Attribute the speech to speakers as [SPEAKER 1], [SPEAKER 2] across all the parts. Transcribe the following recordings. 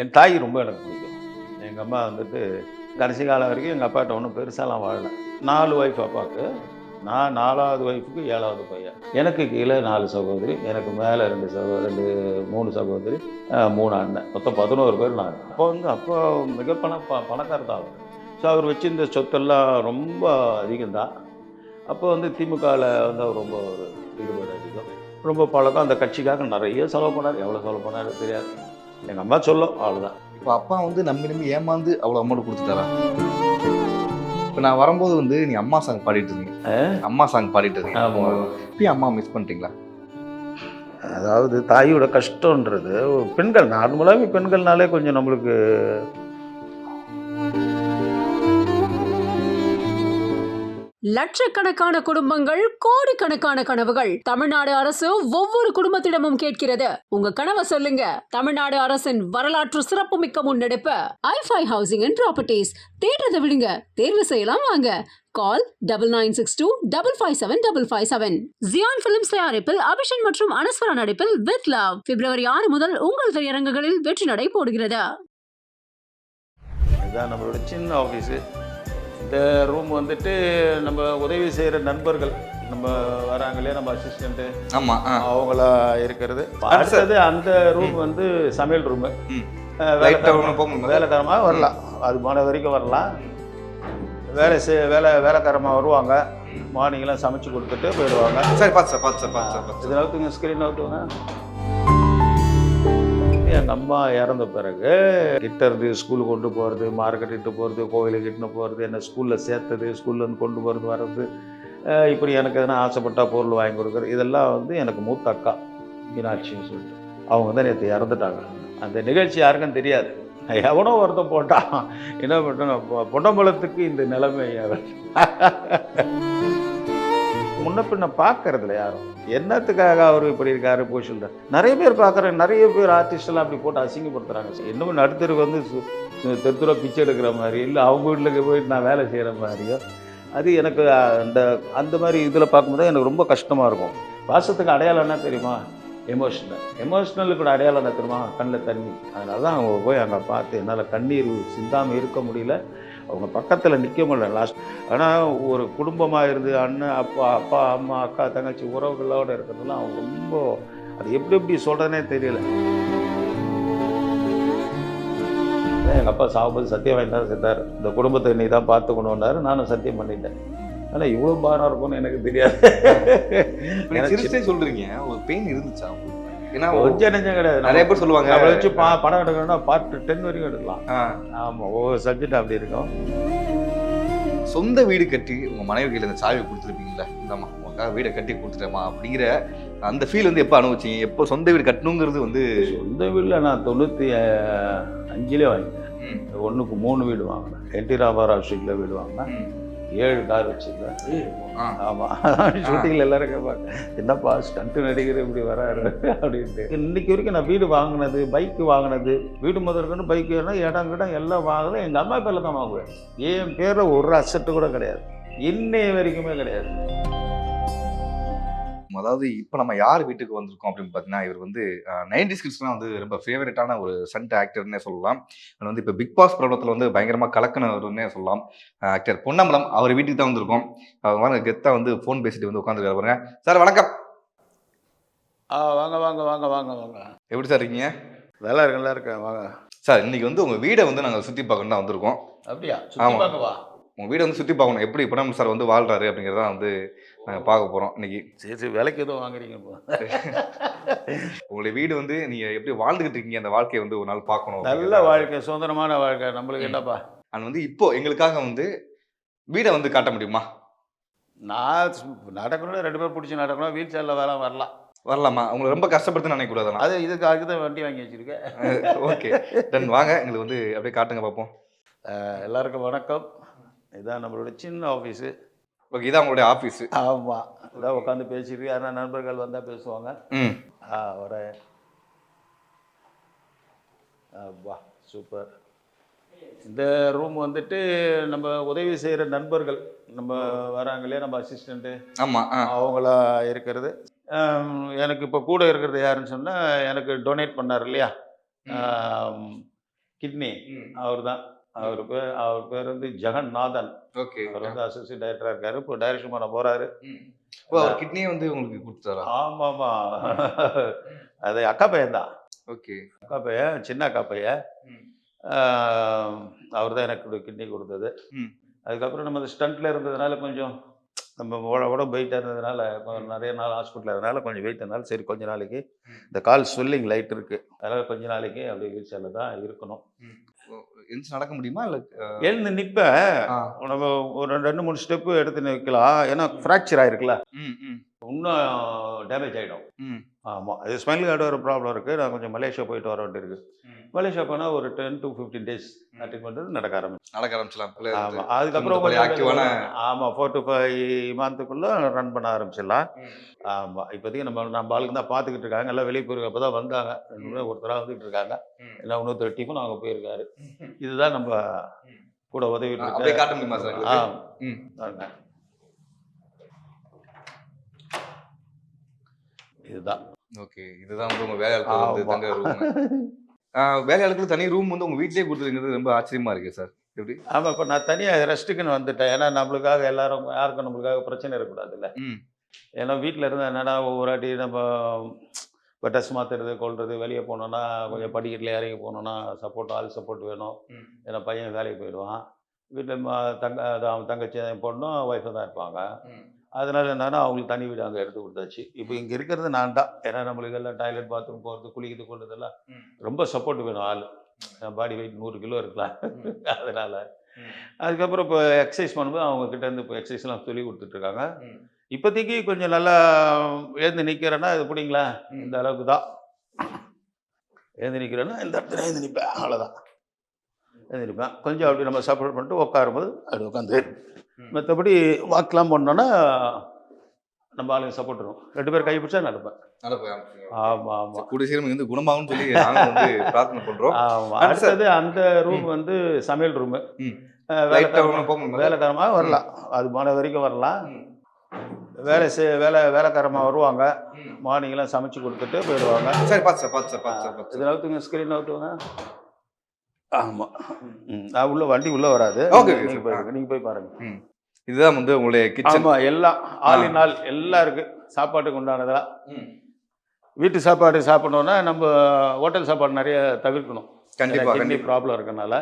[SPEAKER 1] என் தாய் ரொம்ப எனக்கு பிடிக்கும். எங்கள் அம்மா வந்துட்டு கடைசி காலம் வரைக்கும் எங்கள் அப்பாட்ட ஒன்றும் பெருசாலாம் வாழல. 4 ஒய்ஃப் அப்பாவுக்கு. நான் 4வது ஒய்ஃபுக்கு 7வது பையன். எனக்கு கீழே 4 சகோதரி, எனக்கு மேலே 3 சகோதரி, 3 அண்ணன். மொத்தம் 11 பேர் நாங்கள். அப்போ மிக பணக்காரர் தான் அவர். ஸோ அவர் வச்சிருந்த சொத்தெல்லாம் ரொம்ப அதிகம்தான். அப்போ திமுகவில் அவர் ரொம்ப ஒரு ஈடுபாடு அதிகம். ரொம்ப பழக்கம். அந்த கட்சிக்காக நிறைய செலவு பண்ணார். எவ்வளோ செலவு பண்ணாரு தெரியாது. எங்கள் அம்மா சொல்லும், அவ்வளோதான்.
[SPEAKER 2] இப்போ அப்பா நம்பி ஏமாந்து அவ்வளோ அமௌண்ட் கொடுத்துட்டாரா? இப்போ நான் வரும்போது நீ அம்மா சாங் பாடிட்டு இருந்தீங்க. அம்மா சாங் பாடிட்டு இருக்கீங்க. இப்பயும் அம்மா மிஸ் பண்ணிட்டீங்களா?
[SPEAKER 1] அதாவது தாயோட கஷ்டன்றது பெண்கள் நார்மலாகவே பெண்கள்னாலே கொஞ்சம் நம்மளுக்கு
[SPEAKER 3] லட்சக்கணக்கான குடும்பங்கள், கோடிக்கணக்கான கனவுகள். தமிழ்நாடு அரசு ஒவ்வொரு குடும்பத்திடமும் கேட்கிறது, உங்க கனவை சொல்லுங்க. தமிழ்நாடு அரசின் வரலாற்று சிறப்புமிக்க முன்னெடுப்பு i5 ஹவுசிங் அண்ட் ப்ராப்பர்ட்டிஸ். தேடுறதை விடுங்க, தேர்வு செய்யலாம் வாங்க. கால் 9962557557. ஜியான் பிலிம்ஸ் தயாரிப்பில் அபிஷன் மற்றும் அனஸ்வரா நடிப்பில் வித் லவ் பிப்ரவரி 6 முதல் உங்கள் திரையரங்குகளில் வெற்றி நடை போடுகிறது.
[SPEAKER 1] இதுதான் நம்மளோட சின்ன ஆஃபீஸு. இந்த ரூம் நம்ம உதவி செய்கிற நண்பர்கள் நம்ம வராங்களே, நம்ம அசிஸ்டண்ட்டு,
[SPEAKER 2] ஆமாம்,
[SPEAKER 1] அவங்களா இருக்கிறது. அடுத்தது அந்த ரூம் சமையல் ரூமு. வேலைக்காரமாக வரலாம், அது மன வரைக்கும் வரலாம். வேலைக்காரமாக வருவாங்க. மார்னிங்லாம் சமைச்சு கொடுத்துட்டு போயிடுவாங்க.
[SPEAKER 2] சரி, பார்த்து
[SPEAKER 1] இது நவுத்துங்க, ஸ்க்ரீன் நவுத்துங்க. எங்கள் அம்மா இறந்த பிறகு கிட்ட இருந்து ஸ்கூலுக்கு கொண்டு போகிறது, மார்க்கெட் இட்டு போகிறது, கோவிலுக்கு இட்டுன்னு போகிறது, என்ன ஸ்கூலில் சேர்த்தது, ஸ்கூல்லேருந்து கொண்டு போகிறது வர்றது, இப்படி எனக்கு எதனா ஆசைப்பட்டா பொருள் வாங்கி கொடுக்குறது, இதெல்லாம் எனக்கு மூத்த அக்கா மீனாட்சின்னு சொல்லிட்டு அவங்க நேற்று இறந்துட்டாங்க. அந்த நிகழ்ச்சி யாருக்கும் தெரியாது. எவனோ ஒருத்தன் போட்டான், என்ன பண்ணுறாங்க, பொன்னம்பலத்துக்கு இந்த நிலைமை முன்ன பின்ன பார்க்கறதில்ல யாரும். என்னத்துக்காக அவர் இப்படி இருக்காரு போஷில் நிறைய பேர் பார்க்குறேன். நிறைய பேர் ஆர்டிஸ்டெல்லாம் அப்படி போட்டு அசிங்கப்படுத்துகிறாங்க. இன்னும் நடுத்தருக்கு தெருத்துரா பிச்சை எடுக்கிற மாதிரி, இல்லை அவங்க வீட்டில் போயிட்டு நான் வேலை செய்கிற மாதிரியோ, அது எனக்கு அந்த மாதிரி இதில் பார்க்கும்போது எனக்கு ரொம்ப கஷ்டமாக இருக்கும். பாசத்துக்கு அடையாளம் என்ன தெரியுமா? எமோஷ்னலுக்கு அடையாளம் என்ன தெரியுமா? கண்ணில் தண்ணி. அதனால தான் அவங்க போய் அங்கே பார்த்து என்னால் கண்ணீர் சிந்தாமல் இருக்க முடியல. அவங்க பக்கத்தில் நிற்க முடியல லாஸ்ட். ஆனால் ஒரு குடும்பமாக இருந்து அண்ணன், அப்பா, அம்மா, அக்கா, தங்கச்சி உறவுகளோடு இருக்கிறதுலாம் அவங்க ரொம்ப அது எப்படி சொல்கிறதுனே தெரியல. எங்கள் அப்பா சாகும்போது சத்தியம் வாங்கினார், செத்தார். இந்த குடும்பத்தை நீ தான் பார்த்துக்கணுன்னாரு. நானும் சத்தியம் பண்ணிட்டேன். ஆனால் இவ்வளோ பாரம் இருக்கும்னு எனக்கு தெரியாது.
[SPEAKER 2] சிரிச்சே சொல்கிறீங்க, ஒரு பெயின் இருந்துச்சா? ஏன்னா
[SPEAKER 1] கொஞ்சம் நெஞ்சம் கிடையாது.
[SPEAKER 2] நிறைய பேர் சொல்லுவாங்க,
[SPEAKER 1] அவளை வச்சு படம் எடுக்கணும்னா பார்ட் 10 வரைக்கும் எடுக்கலாம். ஆமாம், ஒவ்வொரு சப்ஜெக்ட் அப்படி இருக்கும்.
[SPEAKER 2] சொந்த வீடு கட்டி உங்கள் மனைவி கையில் இந்த சாவி கொடுத்துருப்பீங்களா? இந்தம்மா உங்களுக்காக வீடை கட்டி கொடுத்துட்டேம்மா அப்படிங்கிற அந்த ஃபீல் எப்போ அனுபவிச்சிங்க? எப்போ சொந்த வீடு கட்டணுங்கிறது
[SPEAKER 1] சொந்த வீட்டில் நான் 95 வாங்கினேன். 1க்கு 3 வீடு வாங்கினேன். என்டி ராமராவ் ஸ்ட்ரீட்டில் வீடு வாங்கினேன். 7 கார் வச்சுருக்கேன். ஆமாம், ஷூட்டிங்கில் எல்லாரும் கேட்பாங்க, என்னப்பா ஸ்டண்ட்டு நடிகர் இப்படி வராரு அப்படின்ட்டு. இன்னைக்கு வரைக்கும் நான் வீடு வாங்கினது, பைக்கு வாங்கினது, வீடு முதற்கொண்டு பைக்கு இடம் எல்லாம் வாங்குறது எங்கள் அம்மா பேரில் தான் வாங்குவேன். என் பேரில் ஒரு அசட்டு கூட கிடையாது, இன்னைய வரைக்குமே கிடையாது.
[SPEAKER 2] அதாவது இப்போ நம்ம யார் வீட்டுக்கு வந்திருக்கோம் அப்படின்னு பார்த்தீங்கன்னா, இவர் 90s கிட்ஸ்லாம் ரொம்ப ஃபேவரட்டான ஒரு சண்ட் ஆக்டர்னே சொல்லலாம். அது இப்போ பிக் பாஸ் பிரபலத்தில் பயங்கரமாக கலக்கினவருன்னே சொல்லலாம். ஆக்டர் பொன்னம்பலம் அவர் வீட்டுக்கு தான் வந்திருக்கோம். அவங்க கெத்தாக ஃபோன் பேசிட்டு உட்காந்துருக்காரு பாருங்க. சார் வணக்கம்.
[SPEAKER 1] வாங்க வாங்க வாங்க வாங்க வாங்க.
[SPEAKER 2] எப்படி சார் இருக்கீங்க?
[SPEAKER 1] நல்லா இருக்கேன். வாங்க
[SPEAKER 2] சார். இன்னைக்கு உங்கள் வீடை நாங்கள் சுற்றி பார்க்கணும் தான் வந்திருக்கோம்.
[SPEAKER 1] அப்படியா?
[SPEAKER 2] ஆமாம், உங்கள் வீடை சுற்றி பார்க்கணும், எப்படி பொன்னம்பலம் சார் வாழ்றாரு அப்படிங்கிறதான் நாங்கள் பார்க்க போகிறோம் இன்னைக்கு.
[SPEAKER 1] சரி, விலைக்கு எதுவும் வாங்குறீங்க?
[SPEAKER 2] உங்களுடைய வீடு நீங்கள் எப்படி வாழ்ந்துகிட்டு இருக்கீங்க, அந்த வாழ்க்கையை ஒரு நாள் பார்க்கணும்.
[SPEAKER 1] நல்ல வாழ்க்கை, சுதந்திரமான வாழ்க்கை. நம்மளுக்கு என்னப்பா?
[SPEAKER 2] அது இப்போ எங்களுக்காக வீடை காட்ட முடியுமா?
[SPEAKER 1] நான் நடக்கணும், 2 பேர் பிடிச்சி நடக்கணும், வீல் சேரில் வேலை
[SPEAKER 2] வரலாமா? உங்களை ரொம்ப கஷ்டப்படுத்த நினைக்கூடாது.
[SPEAKER 1] அது இதுக்கு தான் வண்டி வாங்கி வச்சுருக்கேன்.
[SPEAKER 2] ஓகே, தென் வாங்க எங்களுக்கு அப்படியே காட்டுங்க பார்ப்போம்.
[SPEAKER 1] எல்லாருக்கும் வணக்கம். இதுதான் நம்மளோட சின்ன ஆஃபீஸு.
[SPEAKER 2] ஓகே, இதான் உங்களுடைய ஆஃபீஸு?
[SPEAKER 1] ஆமாம், இதான் உட்காந்து பேசிட்டு யாரா நண்பர்கள் வந்தால் பேசுவாங்க. வரேன். வா, சூப்பர். இந்த ரூம் நம்ம உதவி செய்கிற நண்பர்கள் நம்ம வராங்களே, நம்ம அசிஸ்டண்ட்டு,
[SPEAKER 2] ஆமாம்,
[SPEAKER 1] அவங்களா இருக்கிறது. எனக்கு இப்போ கூட இருக்கிறது யாருன்னு சொன்னால், எனக்கு டொனேட் பண்ணார் இல்லையா, கிட்னி அவர் தான். அவர் பேர் வந்து ஜெகநாதன்.
[SPEAKER 2] ஓகே.
[SPEAKER 1] அவர் வந்து அசோசியேட் டைரக்டரா இருக்காரு. இப்போ டைரக்ஷன் பண்ண போறாரு.
[SPEAKER 2] ஓ, அவர் கிட்னியே வந்து உங்களுக்கு கொடுத்தாரா?
[SPEAKER 1] ஆமாமா. அது அக்கா பையன் தான்.
[SPEAKER 2] ஓகே.
[SPEAKER 1] அக்கா பையன், சின்ன அக்கா பையன். அவர் தான் எனக்கு கிட்னி கொடுத்தது. அதுக்கப்புறம் நம்ம அந்த ஸ்டண்ட்ல இருந்ததுனால கொஞ்சம் நம்ம உடம்பு வெயிட்டாக இருந்ததுனால நிறைய நாள் ஹாஸ்பிட்டலில் இருந்ததுனால கொஞ்சம் வெயிட் இருந்தனால சரி கொஞ்ச நாளைக்கு இந்த கால் ஸ்வெல்லிங் லைட் இருக்கு, அதனால கொஞ்ச நாளைக்கு அப்படியே வீல் சேர்ல தான் இருக்கணும்.
[SPEAKER 2] எந்திரிச்சு நடக்க முடியுமா இல்ல?
[SPEAKER 1] எழுந்து நிற்பேன். நம்ம ஒரு 2-3 ஸ்டெப்பு எடுத்து நிற்கலாம். ஏன்னா ஃப்ராக்சர் ஆயிருக்குல்ல, இன்னும் டேமேஜ் ஆகிடும். ஆமாம், அது ஸ்பைனல் கார்டு ஒரு ப்ராப்ளம் இருக்குது. நான் கொஞ்சம் மலேசியா போயிட்டு வர வேண்டியிருக்கு. மலேசியா போனால் ஒரு 10 to 15 days அட்டன் பண்ணுறது நடக்க
[SPEAKER 2] ஆரம்பிச்சிடலாம்.
[SPEAKER 1] ஆமாம், அதுக்கப்புறம் ஆமாம் 4 to 5 மந்த்துக்குள்ளே ரன் பண்ண ஆரம்பிச்சிடலாம். ஆமாம், இப்போதைக்கு நம்ம ஆளுக்கு தான் பார்த்துக்கிட்டு இருக்காங்க. எல்லாம் வெளியே போயிருக்க அப்போ தான் வந்தாங்க. 2 பேரும் ஒருத்தராக வந்துகிட்டு இருக்காங்க. எல்லாம் இன்னொருத்தர் டீஃபன் அவங்க போயிருக்காரு. இதுதான் நம்ம கூட உதவிட்டு
[SPEAKER 2] அப்படியே காட்ட முடியுமா சார்?
[SPEAKER 1] இதுதான்.
[SPEAKER 2] ஓகே, இதுதான் வந்து உங்க வேலையாட்கள் வந்து தங்க ரூம். வேலையாட்களுக்கு தனி ரூம் வந்து உங்க வீட்லயே கொடுத்துருங்கிறது ரொம்ப ஆச்சரியமா இருக்கு சார். எப்படி?
[SPEAKER 1] ஆமாம், இப்போ நான் தனியாக ரெஸ்ட்டுக்குன்னு வந்துட்டேன். ஏன்னா நம்மளுக்காக யாருக்கும் நம்மளுக்காக பிரச்சனை இருக்கக்கூடாதுல்ல. ஏன்னா வீட்டில் இருந்தால் என்னன்னா ஒவ்வொரு வாட்டி நம்ம இப்போ ட்ரெஸ் மாற்றுறது கொள்வது, வெளியே போனோன்னா கொஞ்சம் படிக்கட்டில் இறங்கி போனோன்னா ஆள் சப்போர்ட் வேணும். ஏன்னா பையன் வேலைக்கு போயிடுவான். வீட்டில் அவன் தங்கச்சி பொண்ணும் ஒய்ஃபை தான் இருப்பாங்க. அதனால என்னன்னா அவங்களுக்கு தனி வீடு அங்கே எடுத்து கொடுத்தாச்சு. இப்போ இங்கே இருக்கிறது நான் தான். ஏன்னா நம்மளுக்கு எல்லாம் டாய்லெட் பாத்ரூம் போகிறது, குளிக்கிறது, கொள்றதெல்லாம் ரொம்ப சப்போர்ட் வேணும் ஆள். பாடி வெயிட் 100 கிலோ இருக்கலாம். அதனால் அதுக்கப்புறம் இப்போ எக்ஸசைஸ் பண்ணும்போது அவங்கக்கிட்ட இருந்து இப்போ எக்ஸசைஸ்லாம் சொல்லி கொடுத்துட்ருக்காங்க. இப்போதைக்கு கொஞ்சம் நல்லா எழுந்து நிற்கிறேன்னா இது பிடிங்களா, இந்த அளவுக்கு தான் எழுந்து நிற்கிறேன்னா இந்த இடத்துல எழுந்து நிற்பேன். அவ்வளோதான் எழுந்து நிற்பேன். கொஞ்சம் அப்படி நம்ம சப்போர்ட் பண்ணிட்டு உட்காரும்போது அப்படி உட்காந்து, மற்றபடி வாக்கெலாம் பண்ணோன்னா நம்ம ஆளுங்க சப்போர்ட் வரும். 2 பேர் கை பிடிச்சா நடப்பேன். ஆமாம் ஆமாம்,
[SPEAKER 2] கூடிய சீக்கிரம் வந்து குணமாகும்னு சொல்லி நாங்கள் வந்து பிரார்த்தனை பண்ணுறோம்.
[SPEAKER 1] ஆமாம், அடுத்தது அந்த ரூம் வந்து சமையல் ரூமு. வேலைக்காரமாக வரலாம், அது மழை வரைக்கும் வரலாம். வேலைக்காரமாக வருவாங்க. மார்னிங்லாம் சமைச்சு கொடுத்துட்டு போயிடுவாங்க.
[SPEAKER 2] சரி, பார்த்து
[SPEAKER 1] இதில் நவுத்துங்க, ஸ்க்ரீன் நவுத்துவாங்க. ஆமாம், உள்ள வண்டி உள்ளே வராது.
[SPEAKER 2] ஓகே,
[SPEAKER 1] நீங்கள் போய் பாருங்கள்.
[SPEAKER 2] இதுதான் வந்து உங்களுடைய கிச்சன்.
[SPEAKER 1] ஆமாம், எல்லாம் ஆல் இன் ஆல் எல்லாம் இருக்குது. சாப்பாட்டுக்கு உண்டானதெல்லாம். வீட்டு சாப்பாடு சாப்பிடணுன்னா நம்ம ஹோட்டல் சாப்பாடு நிறைய தவிர்க்கணும். கண்டிப்பாக ப்ராப்ளம் இருக்கனால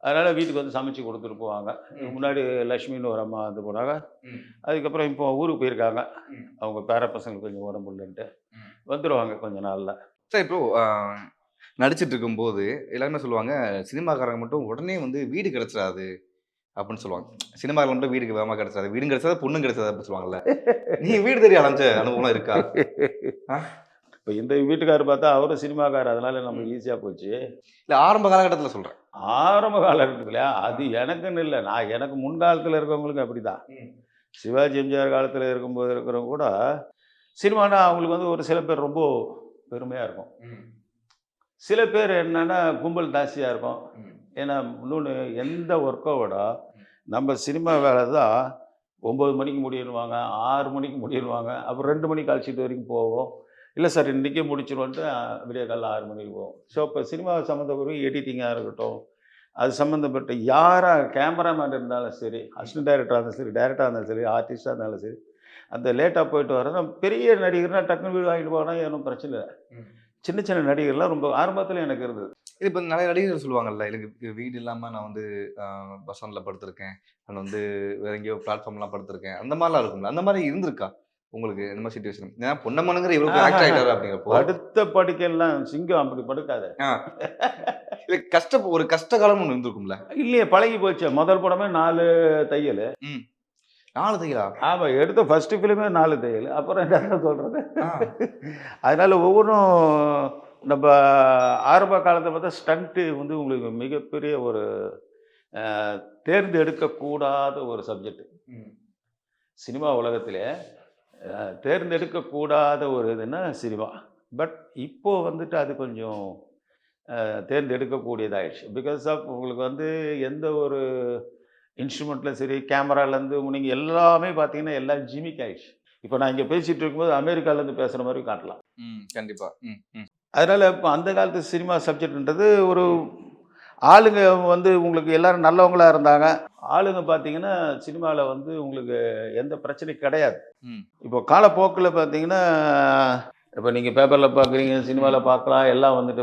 [SPEAKER 1] அதனால் வீட்டுக்கு வந்து சமைச்சு கொடுத்துட்டு போவாங்க. முன்னாடி லக்ஷ்மின்னு ஒரு அம்மா வந்து போனாங்க. அதுக்கப்புறம் இப்போ ஊருக்கு போயிருக்காங்க. அவங்க பேர பசங்களுக்கு கொஞ்சம் உடம்பு இல்லைன்ட்டு வந்துடுவாங்க கொஞ்ச நாளில்.
[SPEAKER 2] சார், இப்போ நடிச்சிட்டு இருக்கும்போது எல்லாருமே சொல்லுவாங்க, சினிமாக்காரங்க மட்டும் உடனே வந்து வீடு கிடைச்சிடாது அப்படின்னு சொல்லுவாங்க. சினிமாவில் மட்டும் வீடுக்கு வேகமாக கிடைச்சாது, வீடும் கிடைச்சாது, பொண்ணும் கிடைச்சாது அப்படின்னு சொல்லுவாங்கல்ல. நீ வீடு தெரிய அலைஞ்ச அனுபவம் இருக்கா?
[SPEAKER 1] இப்போ இந்த வீட்டுக்காரர் பார்த்தா அவரும் சினிமாக்காரர், அதனால நமக்கு ஈஸியாக போச்சு.
[SPEAKER 2] இல்லை, ஆரம்ப காலகட்டத்தில் சொல்கிறேன்.
[SPEAKER 1] ஆரம்ப காலகட்டத்தில் இல்லையா, அது எனக்குன்னு இல்லை, எனக்கு முன்காலத்தில் இருக்கவங்களுக்கு அப்படி தான். சிவாஜி எம்ஜிஆர் காலத்தில் இருக்கும்போது இருக்கிறவங்க கூட சினிமானா அவங்களுக்கு வந்து ஒரு சில பேர் ரொம்ப பெருமையாக இருக்கும். சில பேர் என்னென்னா கும்பல் தாசியாக இருக்கும். ஏன்னா இன்னொன்று, எந்த ஒர்க்கை விட நம்ம சினிமா வேலை தான் 9 மணிக்கு முடியிடுவாங்க, 6 மணிக்கு முடியிடுவாங்க, அப்புறம் 2 மணிக்கு அழைச்சிட்டு வரைக்கும் போவோம். இல்லை சார் இன்றைக்கே முடிச்சிடுவோன்ட்டு விடிய காலைல 6 மணிக்கு போவோம். ஸோ இப்போ சினிமா சம்மந்தப்பட்ட எடிட்டிங்காக இருக்கட்டும், அது சம்மந்தப்பட்ட யாராக கேமராமேன் இருந்தாலும் சரி, அசிஸ்டன்ட் டைரக்டராக இருந்தாலும் சரி, டைரக்டராக இருந்தாலும் சரி, ஆர்டிஸ்டாக இருந்தாலும் சரி, அந்த லேட்டாக போயிட்டு வரது பெரிய நடிகர்னால் டக்குனு வீடு வாங்கிட்டு போனால் ஏதும் பிரச்சனை இல்லை. சின்ன சின்ன நடிகர்லாம் ரொம்ப ஆரம்பத்தில் எனக்கு இருந்தது.
[SPEAKER 2] இது இப்போ நிறைய நடிகர்கள் சொல்லுவாங்கல்ல, எனக்கு வீடு இல்லாமல் நான் வந்து பஸ் ஸ்டாண்டில் படுத்திருக்கேன், நான் வந்து வேற எங்கேயோ பிளாட்ஃபார்ம்லாம் படுத்திருக்கேன், அந்த மாதிரிலாம் இருக்கும்ல, அந்த மாதிரி இருந்திருக்கா உங்களுக்கு இந்த மாதிரி சிச்சுவேஷன்? ஏன்னா பொன்னம்மனுங்கிற இவருக்கு ஆக்ட் ஆகிட்டாரு அப்படிங்கிறப்போ
[SPEAKER 1] அடுத்த படுக்கையெல்லாம் சிங்கம் அப்படி படுக்காத.
[SPEAKER 2] ஒரு கஷ்ட காலம் ஒன்று இருந்திருக்கும்ல. இல்லையே,
[SPEAKER 1] பழகி போச்சு. முதல் படமே 4 தையல்.
[SPEAKER 2] 4 தையலா?
[SPEAKER 1] ஆமாம், எடுத்த ஃபர்ஸ்ட் ஃபிலிமே 4 தையல். அப்புறம் என்ன சொல்கிறது, அதனால் ஒவ்வொன்றும் நம்ம ஆரம்ப காலத்தை பார்த்தா ஸ்டண்ட்டு வந்து உங்களுக்கு மிகப்பெரிய ஒரு தேர்ந்தெடுக்கக்கூடாத ஒரு சப்ஜெக்ட். சினிமா உலகத்திலே தேர்ந்தெடுக்கக்கூடாத ஒரு இதுன்னா சினிமா. பட் இப்போது வந்துட்டு அது கொஞ்சம் தேர்ந்தெடுக்கக்கூடியதாகிடுச்சு. பிகாஸ் ஆஃப் உங்களுக்கு வந்து எந்த ஒரு இன்ஸ்ட்ருமெண்ட்லையும் சரி, கேமராலேருந்து நீங்கள் எல்லாமே பார்த்தீங்கன்னா எல்லாம் ஜிமிக் ஆகிடுச்சு. இப்போ நான் இங்கே பேசிகிட்டு இருக்கும்போது அமெரிக்காலேருந்து பேசுகிற மாதிரி காட்டலாம்.
[SPEAKER 2] கண்டிப்பாக.
[SPEAKER 1] அதனால் இப்போ அந்த காலத்து சினிமா சப்ஜெக்ட்ன்றது ஒரு ஆளுங்க வந்து உங்களுக்கு எல்லாரும் நல்லவங்களா இருந்தாங்க. ஆளுங்க பார்த்தீங்கன்னா, சினிமால வந்து உங்களுக்கு எந்த பிரச்சனையும் கிடையாது.
[SPEAKER 2] ம்.
[SPEAKER 1] இப்போ காலப்போக்குல பார்த்தீங்கன்னா, இப்ப நீங்க பேப்பர்ல பார்க்குறீங்க, சினிமால பார்க்கலாம். எல்லாம் வந்துட்டு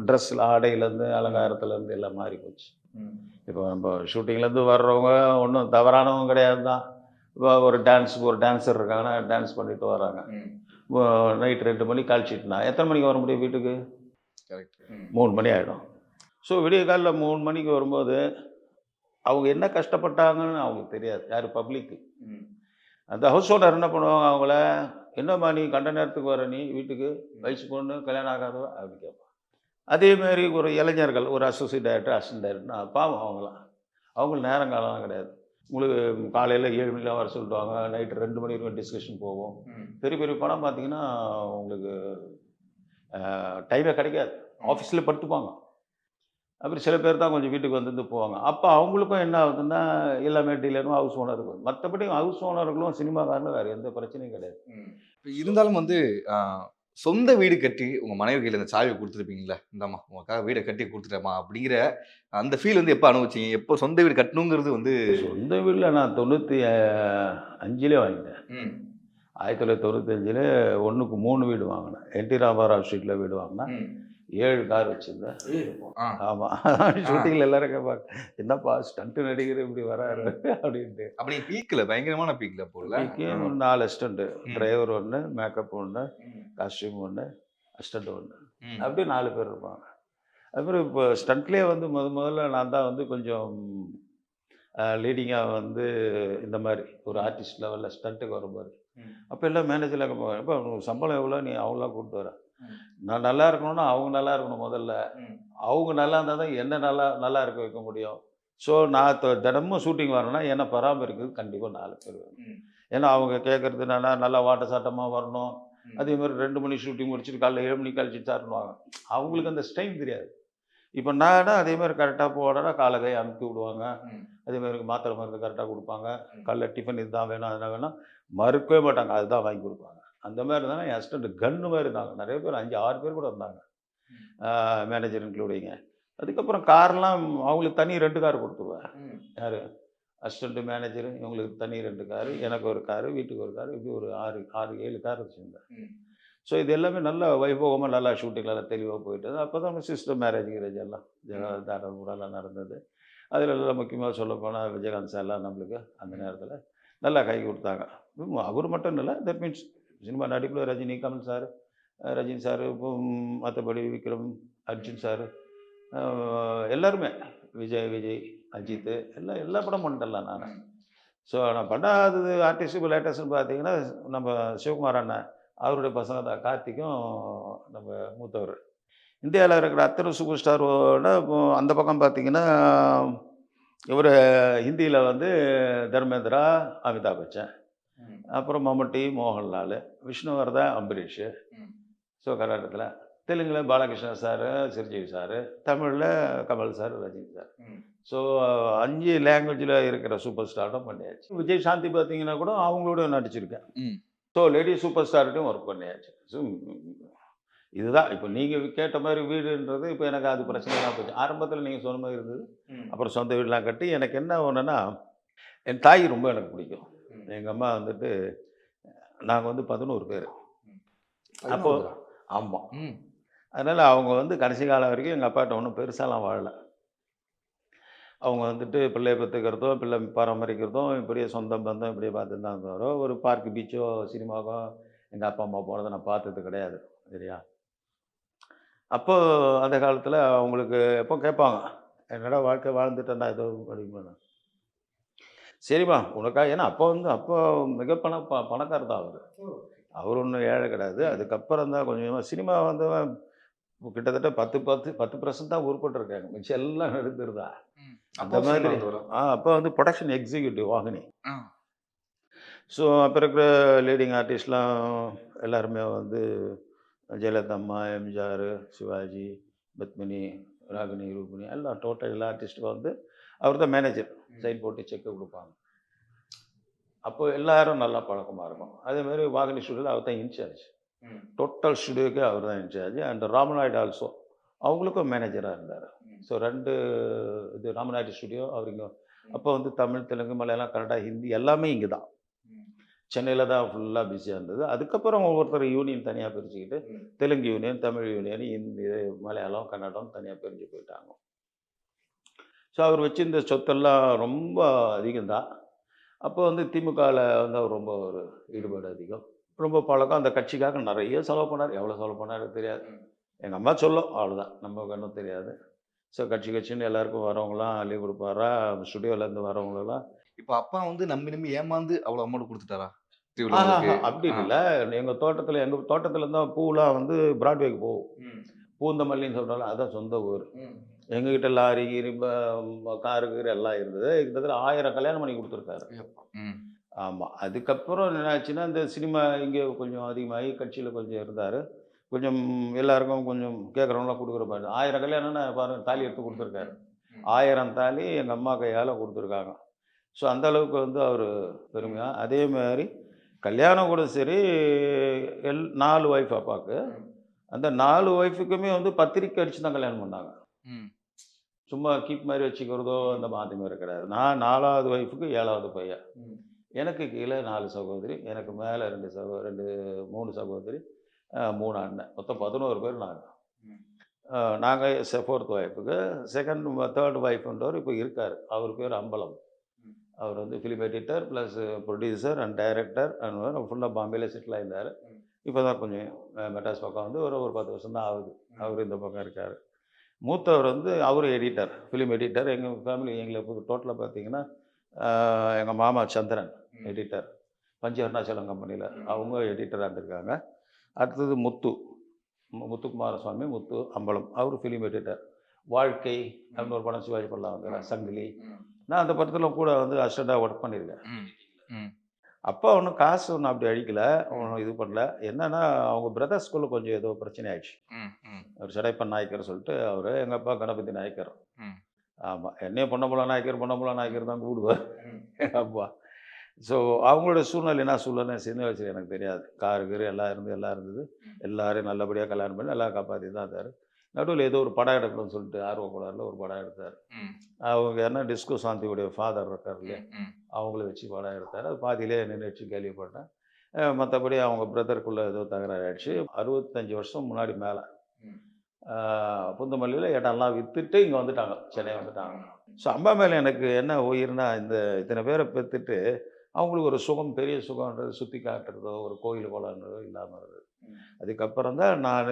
[SPEAKER 1] ட்ரெஸ்ல ஆடையிலேருந்து, அலங்காரத்துலேருந்து எல்லாம் மாறி போச்சு.
[SPEAKER 2] ம்.
[SPEAKER 1] இப்போ நம்ம ஷூட்டிங்லேருந்து வர்றவங்க ஒன்றும் தவறானவங்க கிடையாது தான். இப்போ ஒரு டான்ஸர் இருக்காங்கன்னா, டான்ஸ் பண்ணிட்டு வராங்க.
[SPEAKER 2] ம்.
[SPEAKER 1] இப்போ நைட் 2 மணிக்கு கால் ஷீட்னா, எத்தனை மணிக்கு வர முடியும் வீட்டுக்கு?
[SPEAKER 2] கரெக்ட்.
[SPEAKER 1] 3 மணி ஆகிடும். ஸோ விடிய காலைல 3 மணிக்கு வரும்போது, அவங்க என்ன கஷ்டப்பட்டாங்கன்னு அவங்களுக்கு தெரியாது. யார் பப்ளிக்கு.
[SPEAKER 2] ம்.
[SPEAKER 1] அந்த ஹவுஸ் ஓனர் என்ன பண்ணுவாங்க அவங்கள, "என்னம்மா நீ கண்ட நேரத்துக்கு வர நீ வீட்டுக்கு? வயசு பொண்ணு, கல்யாணம் ஆகாதவ?" அப்படின்னு கேட்பான். அதேமாரி ஒரு இளைஞர்கள், ஒரு அசோசியேட் டைரக்டர், அசிஸ்டன்ட் டைரக்டர்னா பாவம் அவங்களாம். அவங்களுக்கு நேரங்காலம்லாம் கிடையாது. உங்களுக்கு காலையில் 7 மணிக்கெலாம் வர சொல்லிடுவாங்க. நைட்டு 2 மணி வரைக்கும் டிஸ்கஷன் போகும். பெரிய பெரிய படம் பார்த்தீங்கன்னா, உங்களுக்கு டைமே கிடைக்காது. ஆஃபீஸில் படுத்துப்பாங்க. அப்புறம் சில பேர் தான் கொஞ்சம் வீட்டுக்கு வந்து போவாங்க. அப்போ அவங்களுக்கும் என்ன ஆகுதுன்னா, எல்லாமே டீலரும், ஹவுஸ் ஓனருக்கும். மற்றபடி ஹவுஸ் ஓனர்களும், சினிமாக்காரனும் வேறு எந்த பிரச்சனையும் கிடையாது.
[SPEAKER 2] இப்ப இருந்தாலும் வந்து சொந்த வீடு கட்டி உங்க மனைவி கையில இந்த சாவியை குடுத்துருப்பீங்கல்ல, "இந்தாம்மா உனக்காக வீட கட்டி குடுத்துட்டேன்ம்மா" அப்படிங்கிற அந்த ஃபீல் வந்து எப்ப அனுபவிச்சீங்க? எப்போ சொந்த வீடு கட்டணுங்கிறது வந்து
[SPEAKER 1] சொந்த வீட்டில் நான் 95லே வாங்கிட்டேன்.
[SPEAKER 2] ம்.
[SPEAKER 1] 1995ல 1க்கு 3 வீடு வாங்கினேன். என்டி ராமாராவ் ஸ்ட்ரீட்டில் வீடு வாங்கினேன்.
[SPEAKER 2] ம்.
[SPEAKER 1] 7 கார் வச்சுருந்தேன்.
[SPEAKER 2] ஆ.
[SPEAKER 1] ஆமாம். ஷூட்டிங்கில் எல்லாரும் கேட்பாங்க, "என்னப்பா ஸ்டண்ட் நடிகர் இப்படி வராரு?" அப்படின்ட்டு.
[SPEAKER 2] அப்ப நீங்க பீக்ல பயங்கரமான பீக்ல போல.
[SPEAKER 1] இப்போக்கே 4 அசிஸ்டண்ட்டு.
[SPEAKER 2] ம்.
[SPEAKER 1] டிரைவர் 1, மேக்கப் 1,
[SPEAKER 2] ம்.
[SPEAKER 1] Costume 1, assistant 1.
[SPEAKER 2] ம்.
[SPEAKER 1] அப்படியே 4 பேர் இருப்பாங்க. அப்புறம் இப்போ ஸ்டண்ட்லேயே வந்து முதல்ல நான் தான் வந்து கொஞ்சம் லீடிங்காக வந்து இந்த மாதிரி ஒரு ஆர்டிஸ்ட் லெவலில் ஸ்டண்ட்டுக்கு வரும்போது.
[SPEAKER 2] ம்.
[SPEAKER 1] அப்போ எல்லாம் மேனேஜர்லாம் கேட்பாங்க, "எப்போ உனக்கு சம்பளம் எவ்வளோ? நீ அவங்களாம் கூப்பிட்டு வர."
[SPEAKER 2] ம்.
[SPEAKER 1] நான் நல்லா இருக்கணும்னா அவங்க நல்லா இருக்கணும் முதல்ல.
[SPEAKER 2] ம்.
[SPEAKER 1] அவங்க நல்லா இருந்தால் தான் என்ன நல்லா இருக்க வைக்க முடியும். ஸோ நான் தினமும் ஷூட்டிங் வரேன்னா என்னை பராமரிக்கிறது கண்டிப்பாக 4 பேர் வேணும்.
[SPEAKER 2] ம்.
[SPEAKER 1] ஏன்னா அவங்க கேட்குறது என்னன்னா, நல்லா வாட்ட சாட்டமாக வரணும்.
[SPEAKER 2] ம்.
[SPEAKER 1] அதேமாதிரி 2 மணி ஷூட்டிங் முடிச்சுட்டு காலைல 7 மணிக்கு கழிச்சிட்டு சாருன்னுவாங்க. அவங்களுக்கு அந்த டைம் தெரியாது. இப்போ நான்னா அதேமாதிரி கரெக்டாக போனேன்னா காலை கை அமுத்தி விடுவாங்க.
[SPEAKER 2] ம்.
[SPEAKER 1] அதேமாதிரி மாத்திரை மருந்து கரெக்டாக கொடுப்பாங்க.
[SPEAKER 2] ம்.
[SPEAKER 1] காலைல டிஃபன் இதுதான் வேணும், அதெல்லாம் வேணும் மறுக்கவே மாட்டாங்க. அதுதான் வாங்கி கொடுப்பாங்க. அந்த மாதிரி தானே என் அசிஸ்டண்ட் கன்னு மாதிரி இருந்தாங்க. நிறைய பேர் 5, 6 பேர் கூட இருந்தாங்க. மேனேஜர் இன்க்ளூடிங்க. அதுக்கப்புறம் கார்லாம் அவங்களுக்கு தனி 2 கார் கொடுத்துருவேன்.
[SPEAKER 2] ம்.
[SPEAKER 1] யார் அசிஸ்டண்ட்டு, மேனேஜரு இவங்களுக்கு தனி 2 காரு, எனக்கு ஒரு காரு, வீட்டுக்கு ஒரு காரு, இப்படி ஒரு 7 கார் வச்சுருந்தேன்.
[SPEAKER 2] ம்.
[SPEAKER 1] ஸோ இது எல்லாமே நல்ல வைபவமாக நல்லா ஷூட்டிங் நல்லா தெளிவாக போயிட்டது. அப்போ தான் சிஸ்டர் மேரேஜ் கிரேஜ் எல்லாம் தாராளமாக நடந்தது. அதில் எல்லாம் முக்கியமாக சொல்லப்போனால் விஜயகாந்த் சார்லாம் நம்மளுக்கு அந்த நேரத்தில் நல்லா கை கொடுத்தாங்க. அவர் மட்டும் இல்லை, தட் மீன்ஸ் சினிமா நடிப்பில் ரஜினி, கமல் சார், ரஜினி சார், இப்போ மற்றபடி விக்ரம், அர்ஜுன் சார், எல்லாருமே விஜய், அஜித் எல்லா படம் பண்ணிட்டேன் நான். ஸோ நான் பண்ணாதது ஆர்டிஸ்ட் இப்போ லேட்டஸ்ட்னு பார்த்தீங்கன்னா நம்ம சிவகுமார் அண்ணன், அவருடைய பசங்க தான் கார்த்திக்கும் நம்ம மூத்தவர். இந்தியாவில் இருக்கிற அத்தனை சூப்பர் ஸ்டாரோட அந்த பக்கம் பார்த்தீங்கன்னா இவர் ஹிந்தியில் வந்து தர்மேந்திரா, அமிதாப் பச்சன்,
[SPEAKER 2] ம்.
[SPEAKER 1] அப்புறம் மம்முட்டி, மோகன்லால், விஷ்ணுவர்தன், அம்பரீஷ்.
[SPEAKER 2] ம்.
[SPEAKER 1] ஸோ கர்நாடகத்தில், தெலுங்கில் பாலகிருஷ்ண சார், சிரஞ்சீவி சார், தமிழில் கமல் சார், ரஜினி சார்.
[SPEAKER 2] ம்.
[SPEAKER 1] ஸோ 5 லாங்குவேஜில் இருக்கிற சூப்பர் ஸ்டார்டும் பண்ணியாச்சு. விஜய் சாந்தி பார்த்தீங்கன்னா கூட அவங்களோட நடிச்சிருக்கேன்.
[SPEAKER 2] ம்.
[SPEAKER 1] ஸோ லேடி சூப்பர் ஸ்டார்கிட்டையும் ஒர்க் பண்ணியாச்சு. ஸோ இதுதான் இப்போ நீங்கள் கேட்ட மாதிரி வீடுன்றது இப்போ எனக்கு அது பிரச்சனைலாம் போச்சு. ஆரம்பத்தில் நீங்கள் சொன்ன மாதிரி இருந்தது.
[SPEAKER 2] ம்.
[SPEAKER 1] அப்புறம் சொந்த வீடெலாம் கட்டி எனக்கு என்ன ஒன்றுன்னா, என் தாய் ரொம்ப எனக்கு பிடிக்கும்.
[SPEAKER 2] ம்.
[SPEAKER 1] எங்கள் அம்மா வந்துட்டு நாங்கள் வந்து 11 பேர். அப்போ ஆமாம்.
[SPEAKER 2] ம்.
[SPEAKER 1] அதனால் அவங்க வந்து கடைசி காலம் வரைக்கும் எங்கள் அப்பாட்ட ஒன்றும் பெருசாலாம் வாழல. அவங்க வந்துட்டு பிள்ளைய பெற்றுக்கிறதோ, பிள்ளை பராமரிக்கிறதும், இப்படியே சொந்தம் பந்தம் இப்படியே பார்த்துட்டு தான் தவிர, ஒரு பார்க்கு, பீச்சோ, சினிமாவோ எங்கள் அப்பா அம்மா போனதை நான் பார்த்தது கிடையாது. சரியா? அப்போ அந்த காலத்தில் அவங்களுக்கு எப்போ கேட்பாங்க, "என்னடா வாழ்க்கை வாழ்ந்துட்டேன்டா ஏதோ" அப்படிம்பாங்க. சரிம்மா உனக்காக, ஏன்னா அப்போ மிக பணக்காரர் தான் அவர். அவர் ஒன்றும் ஏழை கிடையாது. அதுக்கப்புறம் தான் கொஞ்சமாக சினிமா வந்து கிட்டத்தட்ட 10% தான் உருப்பட்டுருக்காங்க. மிச்சம் எல்லாம் நடுத்தருதா. அந்த மாதிரி. அப்போ வந்து ப்ரொடக்ஷன் எக்ஸிக்யூட்டிவ் வாகினி. ஸோ அப்போ இருக்கிற லீடிங் ஆர்டிஸ்ட்லாம் எல்லாருமே வந்து ஜெயலலிதா அம்மா, எம்ஜிஆர், சிவாஜி, பத்மினி, ராகினி, ரூபினி எல்லாம் டோட்டல் எல்லா ஆர்டிஸ்ட்டுக்கும் வந்து அவர் தான் மேனேஜர். சைன் போட்டு செக்கை கொடுப்பாங்க. அப்போ எல்லாரும் நல்லா பழக்கமாக இருக்கும். அதேமாதிரி வாகினி ஸ்டுடியோவில் அவர் தான் இன்சார்ஜ். டோட்டல் ஸ்டுடியோக்கே அவர் தான் இன்சார்ஜ். அண்ட் ராமநாயுடு ஆல்சோ அவங்களுக்கும் மேனேஜராக இருந்தார். ஸோ 2 இது ராமநாட்டி ஸ்டுடியோ அவர் இங்கே. அப்போ வந்து தமிழ், தெலுங்கு, மலையாளம், கன்னடா, ஹிந்தி எல்லாமே இங்கே தான். சென்னையில் தான் ஃபுல்லாக பிஸியாக இருந்தது. அதுக்கப்புறம் ஒவ்வொருத்தர் யூனியன் தனியாக பிரிச்சுக்கிட்டு தெலுங்கு யூனியன், தமிழ் யூனியன், ஹிந்தி, மலையாளம், கன்னடம் தனியாக பிரிஞ்சு போயிட்டாங்க. ஸோ அவர் வச்சிருந்த சொத்தெல்லாம் ரொம்ப அதிகம்தான். அப்போ வந்து திமுகவில் வந்து அவர் ரொம்ப ஒரு ஈடுபாடு அதிகம். ரொம்ப பழக்கம். அந்த கட்சிக்காக நிறைய செலவு பண்ணார். எவ்வளோ செலவு பண்ணாரு தெரியாது. எங்கள் அம்மா சொல்லும் அவ்வளோதான். நமக்கு ஒன்றும் தெரியாது. ஸோ கட்சின்னு எல்லாருக்கும் வரவங்களாம் அள்ளி கொடுப்பாரா, ஸ்டுடியோலேருந்து வரவங்களெல்லாம்.
[SPEAKER 2] இப்போ அப்பா வந்து நம்பி நம்பி ஏமாந்து அவ்வளோ அமௌண்ட் கொடுத்துட்டாரா
[SPEAKER 1] அப்படி இல்லை. எங்கள் தோட்டத்தில் தான் பூலாம் வந்து பிராட்வேக்கு போகும். பூந்தமல்லின்னு சொல்கிறாங்க, அதான் சொந்த ஊர். எங்ககிட்ட லாரி கீரி காரு கீரு எல்லாம் இருந்தது. கிட்டத்தட்ட 1000 கல்யாணம் பண்ணி கொடுத்துருக்காரு. ஆமாம். அதுக்கப்புறம் என்னாச்சுன்னா இந்த சினிமா இங்கே கொஞ்சம் அதிகமாகி கட்சியில் கொஞ்சம் இருந்தார். கொஞ்சம் எல்லாருக்கும் கொஞ்சம் கேட்குறவங்களாம் கொடுக்குற மாதிரி 1000 கல்யாணம்னா பாருங்கள், தாலி எடுத்து கொடுத்துருக்காரு. 1000 தாலி எங்கள் அம்மா கையால் கொடுத்துருக்காங்க. ஸோ அந்த அளவுக்கு வந்து அவர் பெருமையாக. அதே மாதிரி கல்யாணம் கூட சரி 4 ஒய்ஃப் அப்பாவுக்கு. அந்த 4 ஒய்ஃபுக்குமே வந்து பத்திரிக்கை அடித்து தான் கல்யாணம் பண்ணாங்க. சும்மா கீப் மாதிரி வச்சுக்கிறதோ அந்த மாதிரி கிடையாது. நான் 4வது ஒய்ஃபுக்கு 7வது பையன். எனக்கு கீழே 4 சகோதரி, எனக்கு மேலே 3 சகோதரி, 3 அண்ணன். மொத்தம் 11 பேர் நாங்கள். நாங்கள் 4th ஒய்ஃபுக்கு. 3rd ஒய்ஃப்ன்றவர் இப்போ இருக்கார். அவர் பேர் அம்பலம். அவர் வந்து film editor plus producer and director and ஃபுல்லாக பாம்பேல செட்டில் ஆயிருந்தார். இப்போ தான் கொஞ்சம் மெட்ராஸ் பக்கம் வந்து ஒரு 10 வருஷம் தான் ஆகுது. அவர் இந்த பக்கம் இருக்கார். மூத்தவர் வந்து அவர் எடிட்டர், ஃபிலிம் எடிட்டர். எங்கள் ஃபேமிலி எங்களுக்கு டோட்டலாக பார்த்தீங்கன்னா எங்கள் மாமா சந்திரன் எடிட்டர், பஞ்ச அருணாச்சலம் கம்பெனியில் அவங்க எடிட்டராக இருந்திருக்காங்க. அடுத்தது முத்துக்குமாரசுவாமி, முத்து அம்பலம், அவர் ஃபிலிம் எடிட்டர். வாழ்க்கை அப்படின்னு ஒரு படம் சிவாஜி படம் வந்து சங்கிலி. நான் அந்த படத்தில் கூட வந்து அசிஸ்டண்ட்டாக ஒர்க் பண்ணியிருக்கேன். அப்போ ஒன்றும் காசு ஒன்றும் அப்படி அழிக்கலை, ஒன்றும் இது பண்ணல. என்னன்னா அவங்க பிரதர்ஸ்குள்ளே கொஞ்சம் ஏதோ பிரச்சனை ஆயிடுச்சு. அவர் சடைப்பன் நாயக்கர் சொல்லிட்டு அவர், எங்கள் அப்பா கணபதி நாயக்கர். ஆமாம், என்னையும் பொன்னம்பல நாயக்கர் தான் கூடுவார் எங்கள் அப்பா. ஸோ அவங்களோட சூழ்நிலை என்ன சூழ்நிலை சின்ன வயசில் எனக்கு தெரியாது. காரு கீரு எல்லாம் இருந்தது. எல்லாரையும் நல்லபடியாக கல்யாணம் பண்ணி எல்லாம் காப்பாற்றி தான் இருந்தார். நடுவில் ஏதோ ஒரு படம் எடுக்கணும்னு சொல்லிட்டு ஆர்வக்கோளாறுல ஒரு படம் எடுத்தார். அவங்க என்ன டிஸ்கோ சாந்தியுடைய ஃபாதர் இருக்கார் இல்லையா, அவங்கள வச்சு படம் எடுத்தார். அது பாதியிலே நின்றுச்சு கேள்விப்பட்டேன். மற்றபடி அவங்க பிரதருக்குள்ளே ஏதோ தகராறு ஆயிடுச்சு. 65 வருஷம் முன்னாடி மேலே புந்தமல்லியில் இடம்லாம் விற்றுட்டு இங்கே வந்துட்டாங்க, சென்னை வந்துட்டாங்க. ஸோ அம்மா மேலே எனக்கு என்ன உயிர்னா, இத்தனை பேரை பெற்றுட்டு அவங்களுக்கு ஒரு சுகம், பெரிய சுகம்ன்றது சுற்றி காட்டுறதோ ஒரு கோயில் குளம்ன்றதோ இல்லாமல் இருந்தது. அதுக்கப்புறம் தான் நான்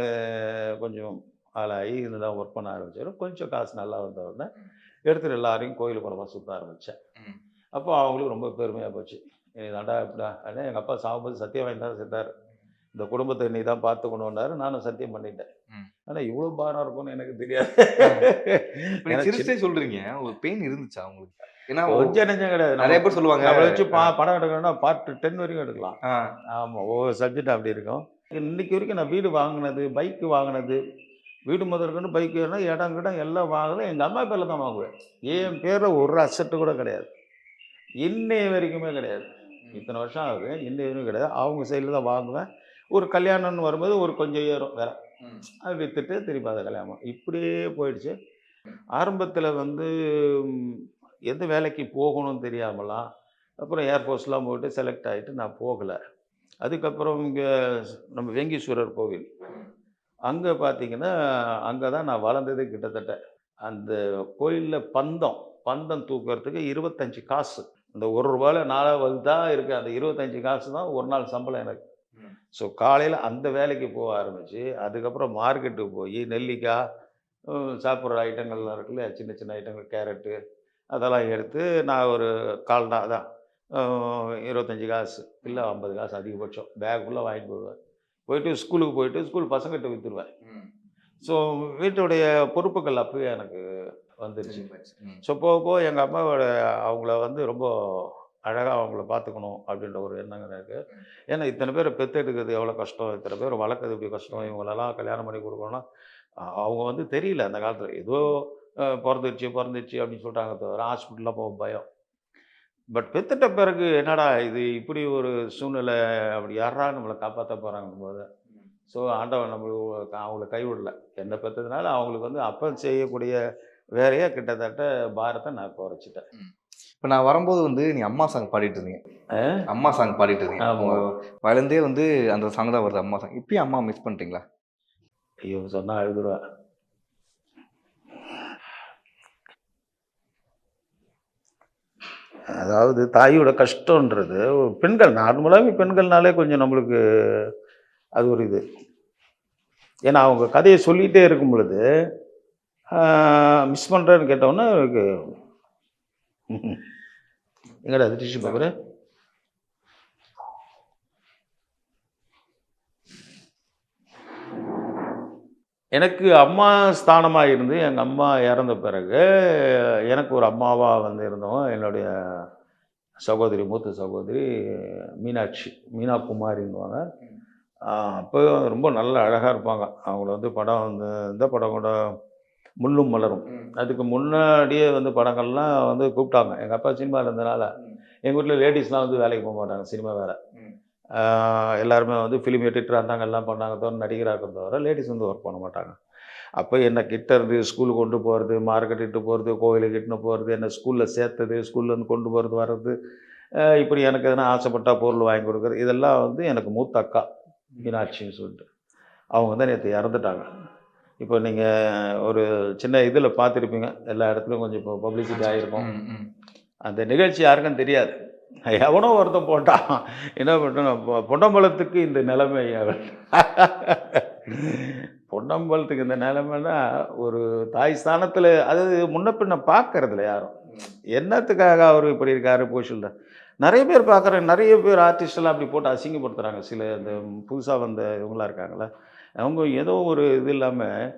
[SPEAKER 1] கொஞ்சம் ஆளாகி இதுதான் ஒர்க் பண்ண ஆரம்பித்தேன். கொஞ்சம் காசு நல்லா வந்த உடனே எடுத்துகிட்டு எல்லாரையும் கோயில் குளமாக சுற்ற ஆரம்பித்தேன். அப்போ அவங்களுக்கு ரொம்ப பெருமையாக போச்சு. நீ தாண்டா இப்படா ஆனால் எங்கள் அப்பா சாகும்போது சத்தியம் வாங்கி தான் செத்தார். இந்த குடும்பத்தை நீ தான் பார்த்துக்கணுன்னாரு. நானும் சத்தியம் பண்ணிட்டேன். ஆனால் இவ்வளோ பாரம் இருக்கும்னு எனக்கு தெரியாது.
[SPEAKER 2] சொல்கிறீங்க, ஒரு பெயின் இருந்துச்சா உங்களுக்கு? ஏன்னா
[SPEAKER 1] கொஞ்சம் நெஞ்சம் கிடையாது.
[SPEAKER 2] நிறைய பேர் சொல்லுவாங்க
[SPEAKER 1] அவளை வச்சு படம் எடுக்கணும்னா பார்ட் 10 வரைக்கும் எடுக்கலாம். ஆமாம், ஒவ்வொரு சப்ஜெக்ட் அப்படி இருக்கும். இன்னைக்கு வரைக்கும் நான் வீடு வாங்கினது, பைக்கு வாங்கினது, வீடு முதற்கொண்டு பைக்கு இடம் கிடம் எல்லாம் வாங்குறது எங்கள் அம்மா பேரில் தான் வாங்குவேன். என் பேரில் ஒரு அசட்டு கூட கிடையாது. இன்னைய வரைக்குமே கிடையாது. இத்தனை வருஷம் ஆகுது, இன்னைய வரைக்கும் கிடையாது. அவங்க சைடில் தான் வாங்குவேன். ஒரு கல்யாணம்னு வரும்போது ஒரு கொஞ்சம் ஏறும் வேற, அதை விற்றுட்டு திருப்பி அதை கல்யாணம் இப்படியே போயிடுச்சு. ஆரம்பத்தில் வந்து எந்த வேலைக்கு போகணும்னு தெரியாமலாம், அப்புறம் ஏர்ஃபோர்ஸ்லாம் போட்டு செலக்ட் ஆகிட்டு நான் போகலை. அதுக்கப்புறம் இங்கே நம்ம வெங்கீஸ்வரர் கோவில் அங்கே பார்த்தீங்கன்னா, அங்கே தான் நான் வளர்ந்தது. கிட்டத்தட்ட அந்த கோயிலில் பந்தம் தூக்குறதுக்கு 25 காசு. அந்த ₹1 4 வகுத்தா இருக்குது. அந்த 25 காசு தான் ஒரு நாள் சம்பளம் எனக்கு. ஸோ காலையில் அந்த வேலைக்கு போக ஆரம்பித்து, அதுக்கப்புறம் மார்க்கெட்டுக்கு போய் நெல்லிக்காய், சாப்பிட்ற ஐட்டங்கள்லாம் இருக்குல்ல, சின்ன சின்ன ஐட்டங்கள், கேரட்டு அதெல்லாம் எடுத்து நான் ஒரு கால்னா அதான் 25 காசு இல்லை 50 காசு அதிகபட்சம் பேக்குள்ளே வாங்கிட்டு போயிடுவேன். ஸ்கூலுக்கு போயிட்டு ஸ்கூல் பசங்கிட்ட விற்றுருவேன். ஸோ வீட்டுடைய பொறுப்புகள் அப்போயே எனக்கு வந்துருச்சு. ஸோ போக போக எங்கள் அம்மாவோட அவங்கள வந்து ரொம்ப அழகாக அவங்கள பார்த்துக்கணும் அப்படின்ற ஒரு எண்ணங்கள் இருக்குது. ஏன்னா இத்தனை பேரை பெற்றெடுக்கிறது எவ்வளோ கஷ்டம், இத்தனை பேர் வளர்க்குறது எப்படி கஷ்டம், இவங்களெல்லாம் கல்யாணம் பண்ணி கொடுக்கணும்னா அவங்க வந்து தெரியல அந்த காலத்தில். ஏதோ பிறந்துருச்சு அப்படின்னு சொல்லிட்டாங்க தவிர ஹாஸ்பிட்டலில் போக பயம். பட் பெற்றுட்ட பிறகு என்னடா இது இப்படி ஒரு சூழ்நிலை, அப்படி யாரா நம்மளை காப்பாற்ற போகிறாங்கன்னு போது, ஸோ ஆண்டவன் அவங்கள கைவிடல. என்னை பெற்றதுனால அவங்களுக்கு வந்து அப்போ செய்யக்கூடிய வேலையாக கிட்டத்தட்ட பாரத்தை நான் குறைச்சிட்டேன்.
[SPEAKER 2] இப்போ நான் வரும்போது வந்து நீங்க அம்மா சாங் பாடிட்டு இருந்தீங்க. அம்மா சாங் பாடிட்டு இருந்தீங்க.
[SPEAKER 1] ஆமா.
[SPEAKER 2] உங்க வயலேருந்தே வந்து அந்த சாங் தான் வருது அம்மா சாங். இப்பயும் அம்மா மிஸ் பண்ணிட்டீங்களா?
[SPEAKER 1] ஐயோ சொன்னால் அழுதுருவா. அதாவது தாயோட கஷ்டன்றது பெண்கள் நார்மலாகவே பெண்கள்னாலே கொஞ்சம் நம்மளுக்கு அது ஒரு இது. ஏன்னா அவங்க கதையை சொல்லிகிட்டே இருக்கும் பொழுது மிஸ் பண்ணுறேன்னு கேட்டோன்னே எனக்கு எங்கடா அது டிஷ்யூ பேப்பரு? எனக்கு அம்மா ஸ்தானமாக இருந்து எங்கள் அம்மா இறந்த பிறகு எனக்கு ஒரு அம்மாவாக வந்து இருந்தவங்க என்னுடைய சகோதரி, மூத்த சகோதரி மீனாட்சி, மீனா குமாரின்னுவாங்க. அப்போ ரொம்ப நல்ல அழகாக இருப்பாங்க. அவங்கள வந்து படம் வந்து இந்த படம் கூட முள்ளும் மலரும். அதுக்கு முன்னாடியே வந்து படங்கள்லாம் வந்து கூப்பிட்டாங்க. எங்கள் அப்பா சினிமாவில் இருந்தனால எங்கள் வீட்டில் லேடிஸ்லாம் வந்து வேலைக்கு போக மாட்டாங்க, சினிமா வேலை. எல்லாருமே வந்து ஃபிலிம் எடிட்டராக இருந்தாங்க, எல்லாம் பண்ணாங்க தவிர நடிகராக தவிர லேடிஸ் வந்து ஒர்க் பண்ண மாட்டாங்க. அப்போ என்னை கிட்ட இருந்து ஸ்கூலுக்கு கொண்டு போகிறது, மார்க்கெட் இட்டு போகிறது, கோவிலுக்கு இட்டுன்னு போகிறது, என்னை ஸ்கூலில் சேர்த்தது, ஸ்கூல்லேருந்து கொண்டு போகிறது வர்றது, இப்படி எனக்கு எதனா ஆசைப்பட்டா பொருள் வாங்கி கொடுக்குறது, இதெல்லாம் வந்து எனக்கு மூத்த அக்கா மீனாட்சின்னு சொல்லிட்டு. அவங்க வந்து நேற்று இறந்துட்டாங்க. இப்போ நீங்கள் ஒரு சின்ன இதில் பார்த்துருப்பீங்க, எல்லா இடத்துலையும் கொஞ்சம் இப்போ பப்ளிசிட்டி ஆகிருக்கும். அந்த நிகழ்ச்சி யாருக்கும் தெரியாது. எவனோ ஒருத்தன் போட்டான், என்ன பண்ணுறோம் பொன்னம்பலத்துக்கு இந்த நிலைமை. பொன்னம்பலத்துக்கு இந்த நிலைமைன்னா ஒரு தாய் ஸ்தானத்தில், அதாவது முன்ன பின்ன பார்க்கறதில்ல யாரும். என்னத்துக்காக அவர் இப்படி இருக்காரு போஷில் நிறைய பேர் பார்க்குறேன். நிறைய பேர் ஆர்டிஸ்டெல்லாம் அப்படி போட்டு அசிங்கப்படுத்துகிறாங்க. சில இந்த புதுசாக வந்த இவங்களாம் இருக்காங்களே, அவங்க ஏதோ ஒரு இது இல்லாமல்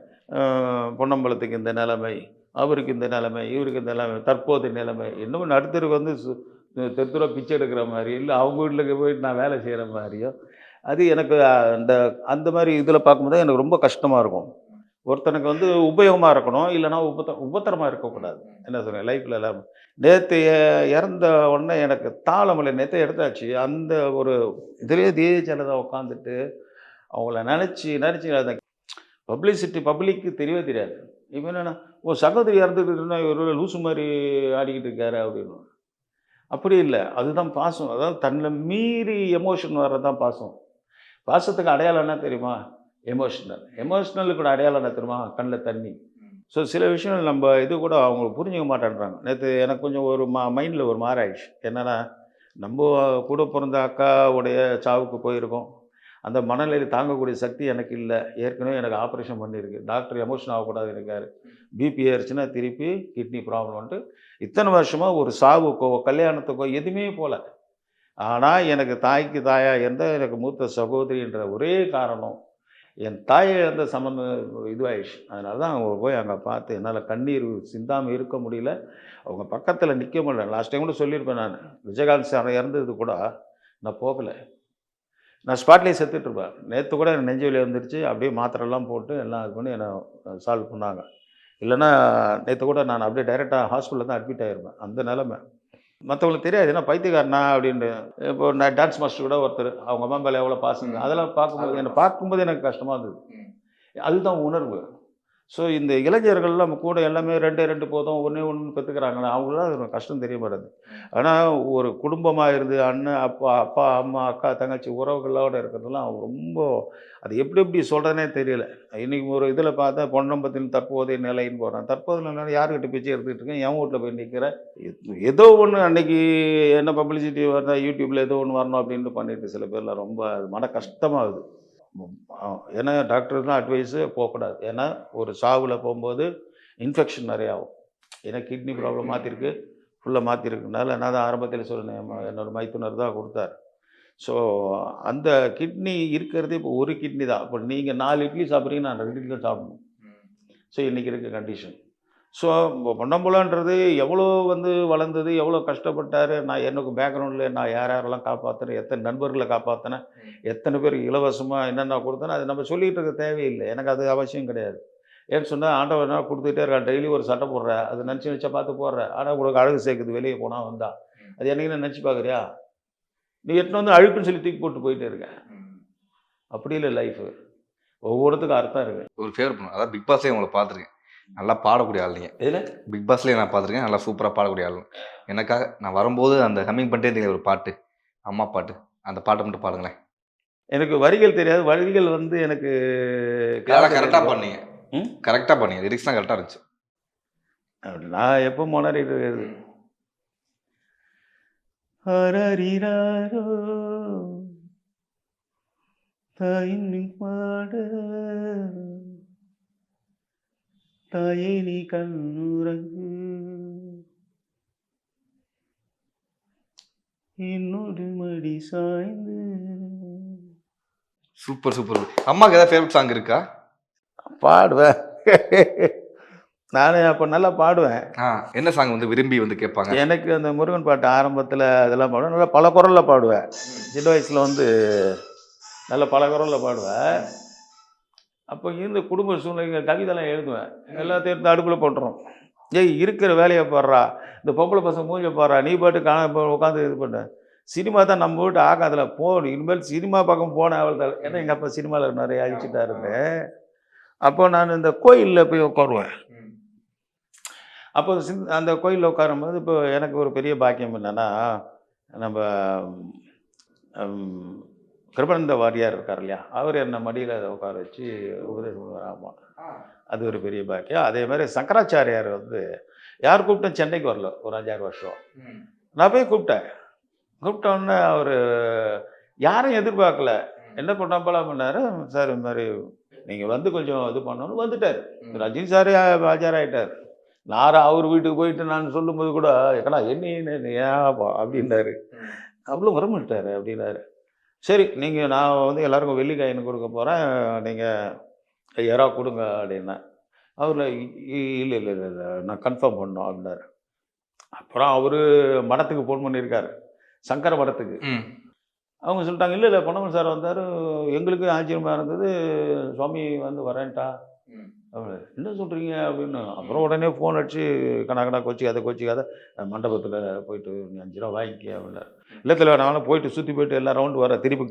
[SPEAKER 1] பொன்னம்பலத்துக்கு இந்த நிலைமை, அவருக்கு இந்த நிலைமை, இவருக்கு இந்த நிலைமை, தற்போதைய நிலைமை, இன்னும் நடுத்தருக்கு வந்து தெருத்துரா பிச்சை எடுக்கிற மாதிரி, இல்லை அவங்க வீட்டில் போயிட்டு நான் வேலை செய்கிற மாதிரியோ, அது எனக்கு அந்த அந்த மாதிரி இதில் பார்க்கும்போது எனக்கு ரொம்ப கஷ்டமாக இருக்கும். ஒருத்தனுக்கு வந்து உபயோகமாக இருக்கணும், இல்லைனா உபத்திரமாக இருக்கக்கூடாது. என்ன சொல்கிறேன் லைஃப்பில் எல்லாம். நேற்று இறந்த உடனே எனக்கு தாளமலை நேற்று எடுத்தாச்சு. அந்த ஒரு இதுலேயே தேஜலதான் உட்காந்துட்டு அவங்கள நினச்சி அந்த பப்ளிக்கு தெரியவே தெரியாது. இப்போ என்னென்னா ஒரு சகோதரி இறந்துக்கிட்டுன்னா ஒரு லூசு மாதிரி ஆடிக்கிட்டு இருக்காரு அப்படின்னு. அப்படி இல்லை, அதுதான் பாசம். அதாவது தன்னை மீறி எமோஷன் வர்றது தான் பாசம். பாசத்துக்கு அடையாளம் என்ன தெரியுமா? எமோஷ்னலுக்கு கூட அடையாளம் என்ன தெரியுமா? கண்ணில் தண்ணி. ஸோ சில விஷயங்கள் நம்ம இது கூட அவங்களுக்கு புரிஞ்சுக்க மாட்டேன்றாங்க. நேற்று எனக்கு கொஞ்சம் ஒரு மைண்டில் ஒரு மாறாயிடுச்சு. என்னென்னா நம்ம கூட பிறந்த அக்காவுடைய சாவுக்கு போயிருக்கோம். அந்த மனநிலை தாங்கக்கூடிய சக்தி எனக்கு இல்லை. ஏற்கனவே எனக்கு ஆப்ரேஷன் பண்ணியிருக்கு. டாக்டர் எமோஷன் ஆகக்கூடாது இருக்கார். பிபி ஏறிச்சுன்னா திருப்பி கிட்னி ப்ராப்ளம்ன்ட்டு இத்தனை வருஷமாக ஒரு சாவுக்கோ கல்யாணத்துக்கோ எதுவுமே போகல. ஆனால் எனக்கு தாய்க்கு தாயாக இருந்த எனக்கு மூத்த சகோதரின்ற ஒரே காரணம் என் தாயை இழந்த சம்மந்தம் இதுவாகிடுச்சு. அதனால தான் அவங்க போய் அங்கே பார்த்து என்னால் கண்ணீர் சிந்தாமல் இருக்க முடியல. அவங்க பக்கத்தில் நிற்க முடியல. லாஸ்ட் டைம் கூட சொல்லியிருப்பேன் நான். விஜயகாந்த் சார் இறந்தது கூட நான் போகலை. நான் ஸ்பாட்லேயே செத்துட்ருப்பேன். நேற்று கூட எனக்கு நெஞ்சு வலி வந்துருச்சு. அப்படியே மாத்திரைலாம் போட்டு எல்லாம் இது பண்ணி என்னை சால்வ் பண்ணாங்க. இல்லைன்னா நேற்று கூட நான் அப்படியே டைரெக்டாக ஹாஸ்பிட்டலில் தான் அட்மிட் ஆகிருப்பேன். அந்த நிலமை மற்றவங்களுக்கு தெரியாது. ஏன்னா பைத்தியக்காரனா அப்படின்ட்டு. இப்போ நான் டான்ஸ் மாஸ்டர் கூட ஒருத்தர் அவங்க அம்மா மேலே எவ்வளோ பாசங்க, அதெல்லாம் பார்க்கும்போது எனக்கு கஷ்டமாக இருந்தது. அதுதான் உணர்வு. ஸோ இந்த இளைஞர்கள்லாம் நம்ம கூட எல்லாமே 2 போதும், 1 பெற்றுக்கிறாங்களே, அவங்களாம் அது கஷ்டம் தெரிய மாட்டேது. ஆனால் ஒரு குடும்பமாக இருந்து அண்ணன், அப்பா, அம்மா, அக்கா, தங்கச்சி உறவுகளோடு இருக்கிறதுலாம் ரொம்ப அது எப்படி சொல்கிறதுனே தெரியல. இன்றைக்கி ஒரு இதில் பார்த்தா பொன்னம்பலத்தின் தற்போதைய நிலைன்னு போகிறேன். தற்போதைய நிலை யாருக்கிட்ட பிச்சை எடுத்துகிட்டு இருக்கேன், என் வீட்டில் போய் நிற்கிறேன். ஏதோ ஒன்று அன்றைக்கி என்ன பப்ளிசிட்டி வரணும், யூடியூப்பில் ஏதோ ஒன்று வரணும் அப்படின்ட்டு பண்ணிட்டு சில பேர்லாம் ரொம்ப மன கஷ்டமாகுது. ஏன்னா டாக்டர் தான் அட்வைஸு போகக்கூடாது. ஏன்னா ஒரு சாவில் போகும்போது இன்ஃபெக்ஷன் நிறையா ஆகும். ஏன்னா கிட்னி ப்ராப்ளம் மாற்றிருக்கு, ஃபுல்லாக மாற்றிருக்குனால நான் தான் ஆரம்பத்தில் சொன்னேன், என்னோடய மைத்துனர் தான் கொடுத்தார். ஸோ அந்த கிட்னி இருக்கிறதே இப்போ ஒரு கிட்னி தான். இப்போ நீங்கள் 4 இட்லி சாப்பிட்றீங்க, நான் 2 இட்லி தான் சாப்பிடணும். ஸோ இன்றைக்கி இருக்க கண்டிஷன். ஸோ பொன்னம்பலன்றது எவ்வளோ வந்து வளர்ந்தது, எவ்வளோ கஷ்டப்பட்டார். நான் எனக்கு பேக்ரவுண்டில் நான் யாரெல்லாம் காப்பாற்றினேன், எத்தனை நண்பர்களை காப்பாற்றினேன், எத்தனை பேருக்கு இலவசமாக என்னென்ன கொடுத்தேன்னு அது நம்ம சொல்லிகிட்டு இருக்க தேவையில்லை. எனக்கு அது அவசியம் கிடையாது. ஏன்னு சொன்னால் ஆண்டவர் என்ன கொடுத்துட்டே இருக்கான். டெய்லி ஒரு சட்டை போடுற, அது நினச்சா பார்த்து போடுற. ஆனால் உங்களுக்கு அழகு சேர்க்குது வெளியே போனால் வந்தால். அது என்னைக்கு நினச்சி பார்க்குறியா? நீ எட்டுன்னு வந்து அழுக்குன்னு சொல்லி தூக்கி போட்டு போயிட்டே இருக்க. அப்படி இல்லை லைஃபு. ஒவ்வொருத்துக்கும் அர்த்தம் இருக்குது.
[SPEAKER 2] ஒரு ஃபேவர் பண்ணும். அதாவது பிக் பாஸே உங்களை பார்த்துருக்கேன். நல்லா பாடக்கூடிய ஆள் நீங்கள்.
[SPEAKER 1] இதில்
[SPEAKER 2] பிக் பாஸ்லேயே நான் பார்த்துருக்கேன், நல்லா சூப்பராக பாடக்கூடிய ஆள். எனக்காக நான் வரும்போது அந்த ஹம்மிங் பண்ணிட்டே இருந்தீங்க ஒரு பாட்டு, அம்மா பாட்டு, அந்த பாட்டை மட்டும் பாடுங்களேன்.
[SPEAKER 1] எனக்கு வரிகள் தெரியாது. வரிகள் வந்து எனக்கு
[SPEAKER 2] கரெக்டாக பண்ணீங்க.
[SPEAKER 1] ம்
[SPEAKER 2] கரெக்டாக பண்ணீங்க. லிரிக்ஸ்லாம் கரெக்டாக இருந்துச்சு.
[SPEAKER 1] நான் எப்போ முன்னாடிட்டு இருக்கிறது அரரிராரோ தாயினி பாட தாயே நீ கண்ணுறங்கு என்னோடு மடி சாய்ந்து
[SPEAKER 2] சூப்பர் சூப்பர். அம்மாவுக்கு ஏதாவது ஃபேவரட் சாங் இருக்கா?
[SPEAKER 1] பாடுவேன். நானே அப்போ நல்லா பாடுவேன்.
[SPEAKER 2] என்ன சாங் வந்து விரும்பி வந்து கேட்பாங்க?
[SPEAKER 1] எனக்கு அந்த முருகன் பாட்டு ஆரம்பத்தில் அதெல்லாம் பாடுவேன். நல்லா பல குரலில் பாடுவேன். சின்ன வயசில் வந்து நல்ல பல குரலில் பாடுவேன். அப்போ இருந்த குடும்ப சூழ்நிலை கவிதைலாம் எழுதுவேன். எல்லாத்தையும் எடுத்து அடுப்பில் போட்டுரும். ஏய் இருக்கிற வேலையை பாடுறா, இந்த பொம்பளை பசங்க மூஞ்ச பாடுறா, நீ பாட்டு உட்காந்து இது பண்ண. சினிமா தான் நம்ம வீட்டு ஆகாதில் இனிமேல் சினிமா பக்கம் போன அவள் தான். ஏன்னா எங்கள் அப்பா சினிமாவில் நிறைய அழிச்சிட்டாருங்க. அப்போ நான் இந்த கோயிலில் போய் உட்காருவேன். அப்போ அந்த கோயிலில் உட்காரும்போது இப்போ எனக்கு ஒரு பெரிய பாக்கியம் என்னென்னா, நம்ம கிருபானந்த வாரியார் இருக்கார் இல்லையா, அவர் என்னை மடியில் உட்கார வச்சு உபதேசம் பண்ணுவார். ஆமாம், அது ஒரு பெரிய பாக்கியம். அதே மாதிரி சங்கராச்சாரியார் வந்து யார் கூப்பிட்டேன், சென்னைக்கு வரல ஒரு 5-6 வருஷம். நான் போய் கூப்பிட்டோன்னே அவர் யாரையும் எதிர்பார்க்கல. என்ன பண்ணாப்பலாம் பண்ணார், சார் இந்த மாதிரி நீங்கள் வந்து கொஞ்சம் இது பண்ணணும்னு வந்துட்டார். ரஜினி சார் ஆஜராகிட்டார். நான் அவர் வீட்டுக்கு போயிட்டு நான் சொல்லும்போது கூட ஏக்கடா என்ன ஏன்ப்பா அப்படின்னாரு. அவ்வளோ வரமாட்டார் அப்படின்னாரு. சரி நீங்கள் நான் வந்து எல்லாருக்கும் வெள்ளிக்காயின்னு கொடுக்க போகிறேன், நீங்கள் யாரா கொடுங்க அப்படின்னேன். அவர் இல்லை இல்லை இல்லை இல்லை நான் கன்ஃபார்ம் பண்ணோம் அப்படின்னாரு. அப்புறம் அவர் மடத்துக்கு ஃபோன் பண்ணியிருக்காரு, சங்கர மடத்துக்கு. அவங்க சொல்லிட்டாங்க, இல்லை இல்லை பொன்னமன் சார் வந்தார், எங்களுக்கு ஆச்சரியமாக இருந்தது, சுவாமி வந்து வரேன்ட்டா. என்ன சொல்கிறீங்க அப்படின்னு. அப்புறம் உடனே ஃபோன் அடிச்சு கணக்கணா கோச்சிக்காத மண்டபத்தில் போயிட்டு நீ 5 ரூபா வாங்கிக்க அப்படின்னாரு. இல்லை தலைவர் நானும் போயிட்டு சுற்றி போயிட்டு எல்லாம் ரவுண்டு வரேன், திருப்பி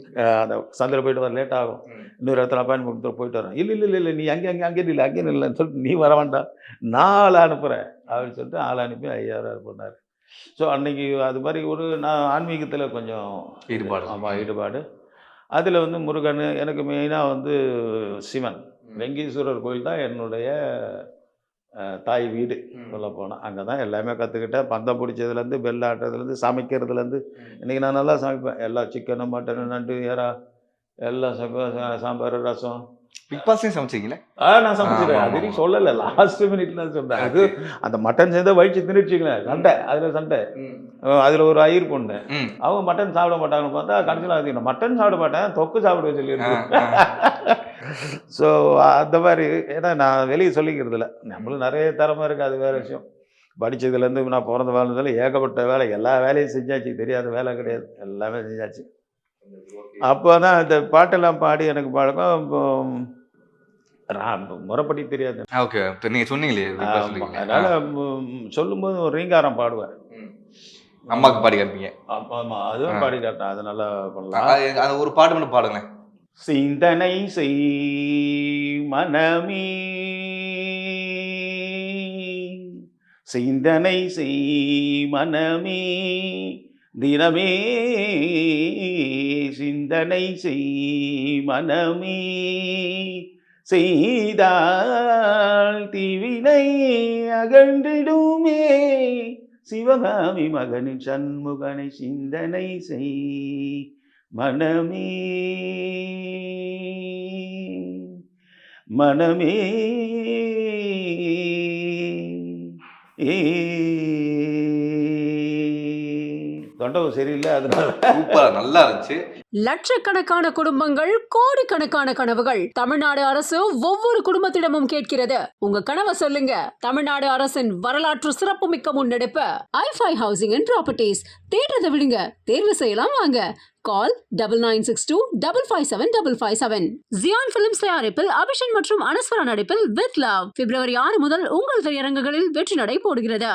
[SPEAKER 1] அந்த சந்தையில் போயிட்டு வர லேட் ஆகும், இன்னொரு இடத்துல அப்பாயின்மெண்ட் போயிட்டு வரேன். இல்லை இல்லை இல்லை நீ அங்கே இல்லைன்னு சொல்லிட்டு நீ வர வேண்டாம், நான் ஆளை அனுப்புகிறேன் அப்படின்னு சொல்லிட்டு ஆளை அனுப்பி 5000 பண்ணார். ஸோ அன்றைக்கி அது மாதிரி நான் ஆன்மீகத்தில் கொஞ்சம்
[SPEAKER 2] ஈடுபாடு.
[SPEAKER 1] ஆமாம், ஈடுபாடு. அதில் வந்து முருகன், எனக்கு மெயினாக வந்து சிவன், வெங்கீஸ்வரர் கோயில் தான் என்னுடைய தாய் வீடு சொல்ல போனால். அங்கே தான் எல்லாமே கற்றுக்கிட்டேன். பந்தம் பிடிச்சதுலேருந்து பெல் ஆட்டுறதுலேருந்து சமைக்கிறதுலேருந்து. இன்றைக்கி நான் நல்லா சமைப்பேன். எல்லா சிக்கனு மட்டனு நண்டு ஏறா எல்லாம் சாம்பார் ரசம்.
[SPEAKER 2] பிக் பாஸ்லேயும் சமைச்சிங்களே?
[SPEAKER 1] நான் சமைச்சிருக்கேன். அது சொல்லலை, லாஸ்ட் மினிட்ல சொன்னேன். அது அந்த மட்டன் சேர்ந்தா வயிற்று திணிச்சிங்களேன், சண்டை. அதில் ஒரு ஐயர் பொண்ணு, அவங்க மட்டன் சாப்பிட மாட்டாங்கன்னு பார்த்தா கடைசியில் அது மட்டன் சாப்பிட மாட்டேன், தொக்கு சாப்பிட சொல்லியிருக்கேன். ஸோ அந்த மாதிரி, ஏன்னா நான் வெளியே சொல்லிக்கிறது இல்லை, நம்மளும் நிறைய திறமை இருக்குது, அது வேறு விஷயம். படித்ததுலேருந்து நான் பிறந்த வாழ்ந்ததில் ஏகப்பட்ட வேலை, எல்லா வேலையும் செஞ்சாச்சு, தெரியாத வேலை கிடையாது, எல்லாமே செஞ்சாச்சு. அப்போ தான் இந்த பாட்டெல்லாம் பாடி எனக்கு பழக்கம். முறைப்படி தெரியாது.
[SPEAKER 2] ஓகே, நீங்கள் சொன்னீங்களே,
[SPEAKER 1] அதனால் சொல்லும்போது ஒரு ரீங்காரம் பாடுவேன்.
[SPEAKER 2] அம்மாவுக்கு பாடி காட்டுப்பீங்க?
[SPEAKER 1] ஆமாம், அதுவும் பாடி காட்டேன். அது நல்லா பண்ணலாம்.
[SPEAKER 2] அது ஒரு பாட்டு மட்டும் பாடுங்க.
[SPEAKER 1] சிந்தனை செய் மனமே, சிந்தனை செய் மனமே, தினமே சிந்தனை செய் மனமே, செய்தால் தீவினை அகன்றிடுமே, சிவகாமி மகனின் சண்முகனை சிந்தனை செய் மனமே, மனமே. தொண்டவு சரியில்லை, அதனால.
[SPEAKER 2] சூப்பரா, நல்லா இருந்துச்சு.
[SPEAKER 3] லட்சக்கணக்கான குடும்பங்கள், கோடிக்கணக்கான கனவுகள். தமிழ்நாடு அரசு ஒவ்வொரு குடும்பத்திடமும் கேட்கிறது, உங்க கனவை சொல்லுங்க. தமிழ்நாடு அரசின் வரலாற்று சிறப்புமிக்க முன்னெடுப்பு i5 ஹவுசிங் அண்ட் ப்ராப்பர்ட்டிஸ். தேடுறதை விடுங்க, தேர்வு செய்யலாம் வாங்க. கால் 9962557557. ஜியான் பிலிம்ஸ் தயாரிப்பில் அபிஷன் மற்றும் அனஸ்வரா நடிப்பில் வித் லவ் February 6 முதல் உங்கள் திரையரங்குகளில் வெற்றி நடை போடுகிறது.